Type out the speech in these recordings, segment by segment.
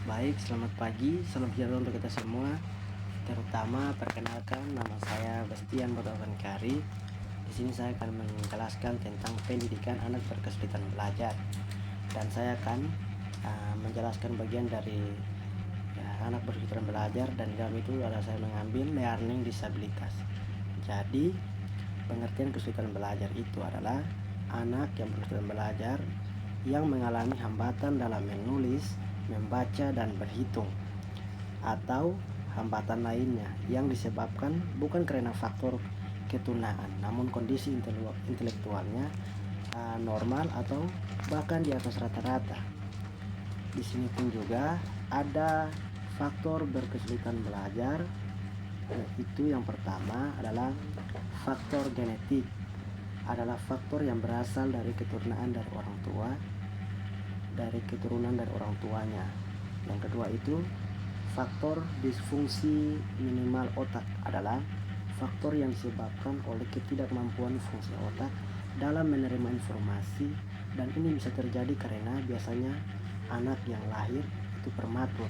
Baik, selamat pagi, salam sejahtera untuk kita semua. Terutama perkenalkan, nama saya Bastian Kari. Di sini saya akan menjelaskan tentang pendidikan anak berkesulitan belajar, dan saya akan menjelaskan bagian dari anak berkesulitan belajar, dan di dalam itu adalah saya mengambil learning disabilitas. Jadi pengertian kesulitan belajar itu adalah anak yang berkesulitan belajar yang mengalami hambatan dalam menulis, membaca, dan berhitung, atau hambatan lainnya yang disebabkan bukan karena faktor keturunan, namun kondisi intelektualnya normal atau bahkan di atas rata-rata. Di sini pun juga ada faktor berkesulitan belajar, yaitu yang pertama adalah faktor genetik, adalah faktor yang berasal dari keturunan dari orang tua, dari keturunan dari orang tuanya. Yang kedua itu faktor disfungsi minimal otak, adalah faktor yang disebabkan oleh ketidakmampuan fungsi otak dalam menerima informasi, dan ini bisa terjadi karena biasanya anak yang lahir itu prematur.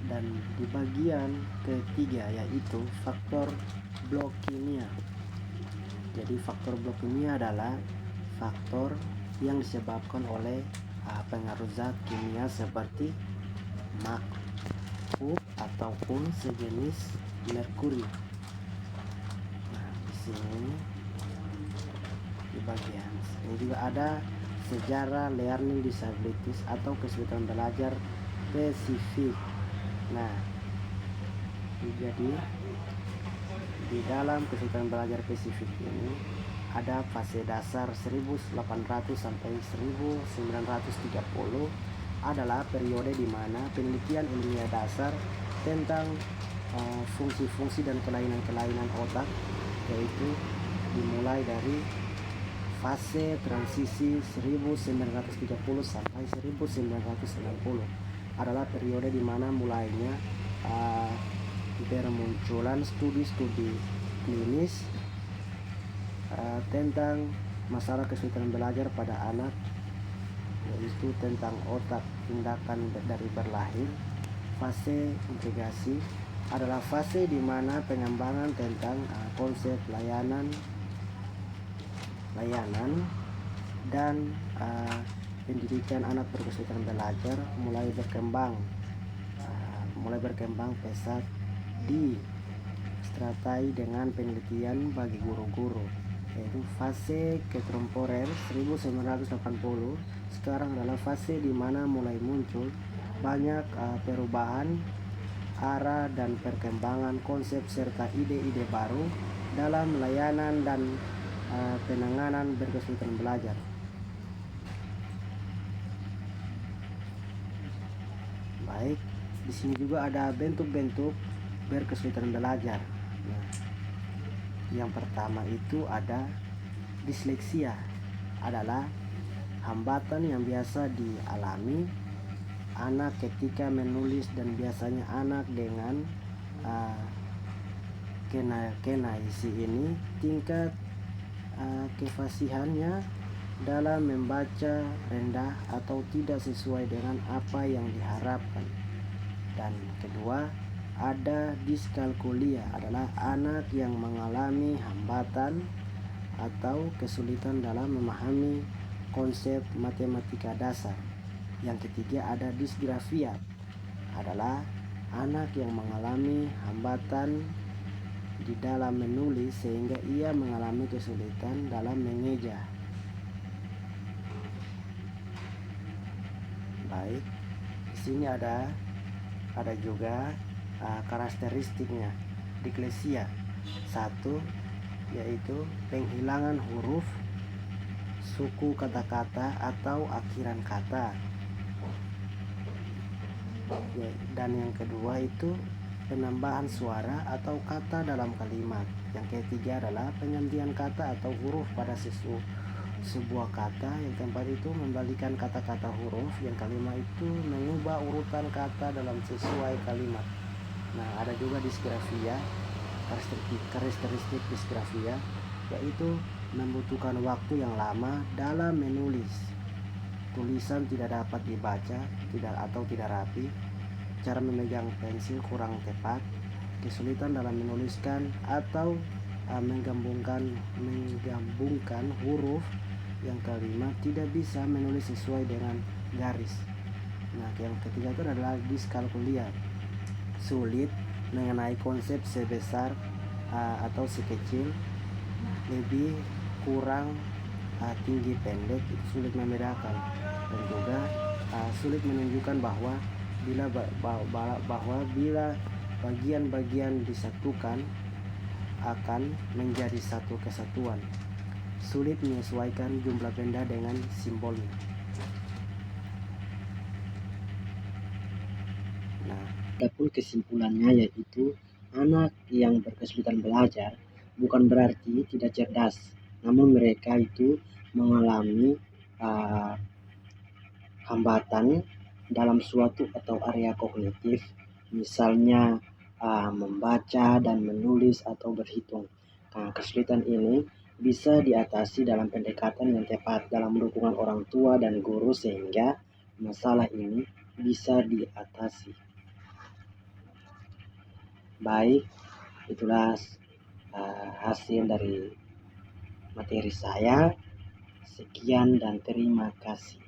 Dan di bagian ketiga yaitu faktor blok kimia. Jadi faktor blok kimia adalah faktor yang disebabkan oleh pengaruh zat kimia seperti makhluk ataupun sejenis merkuri. Nah, di sini di bagian ini juga ada sejarah learning disabilities atau kesulitan belajar spesifik. Nah, jadi di dalam kesulitan belajar spesifik ini ada fase dasar 1800 sampai 1930 adalah periode di mana penelitian ilmiah dasar tentang fungsi-fungsi dan kelainan-kelainan otak, yaitu dimulai dari fase transisi 1930 sampai 1990 adalah periode di mana mulainya bermunculan studi-studi klinis tentang masalah kesulitan belajar pada anak, yaitu tentang otak tindakan dari berlahir. Fase integrasi adalah fase di mana pengembangan tentang konsep layanan dan pendidikan anak berkesulitan belajar mulai berkembang pesat disertai dengan penelitian bagi guru-guru, yaitu fase ketemporer 1980. Sekarang adalah fase di mana mulai muncul banyak perubahan arah dan perkembangan konsep serta ide-ide baru dalam layanan dan penanganan berkesulitan belajar. Baik, di sini juga ada bentuk-bentuk berkesulitan belajar. Nah, yang pertama itu ada disleksia, adalah hambatan yang biasa dialami anak ketika menulis, dan biasanya anak dengan kenaisi ini tingkat kefasihannya dalam membaca rendah atau tidak sesuai dengan apa yang diharapkan. Dan kedua ada diskalkulia, adalah anak yang mengalami hambatan atau kesulitan dalam memahami konsep matematika dasar. Yang ketiga ada disgrafia, adalah anak yang mengalami hambatan di dalam menulis sehingga ia mengalami kesulitan dalam mengeja. Baik, di sini ada juga karakteristiknya. Diklesia satu yaitu penghilangan huruf, suku kata-kata atau akhiran kata. Dan yang kedua itu penambahan suara atau kata dalam kalimat. Yang ketiga adalah penggantian kata atau huruf pada sebuah kata. Yang keempat itu membalikan kata-kata huruf. Yang kelima itu mengubah urutan kata dalam sesuai kalimat. Nah, ada juga disgrafia. Karakteristik disgrafia yaitu membutuhkan waktu yang lama dalam menulis. tulisan tidak dapat dibaca tidak rapi, cara memegang pensil kurang tepat, kesulitan dalam menuliskan atau menggabungkan huruf. Yang kelima, tidak bisa menulis sesuai dengan garis. Nah, yang ketiga itu adalah diskalkulia, sulit mengenai konsep sebesar atau sekecil, lebih kurang, tinggi pendek, itu sulit membedakan, dan juga sulit menunjukkan bahwa bila bagian-bagian disatukan akan menjadi satu kesatuan, sulit menyesuaikan jumlah benda dengan simbolnya. Nah, adapun kesimpulannya yaitu anak yang berkesulitan belajar bukan berarti tidak cerdas, namun mereka itu mengalami hambatan dalam suatu atau area kognitif, misalnya membaca dan menulis atau berhitung. Nah, kesulitan ini bisa diatasi dalam pendekatan yang tepat dalam dukungan orang tua dan guru sehingga masalah ini bisa diatasi. Baik, itulah hasil dari materi saya. Sekian dan terima kasih.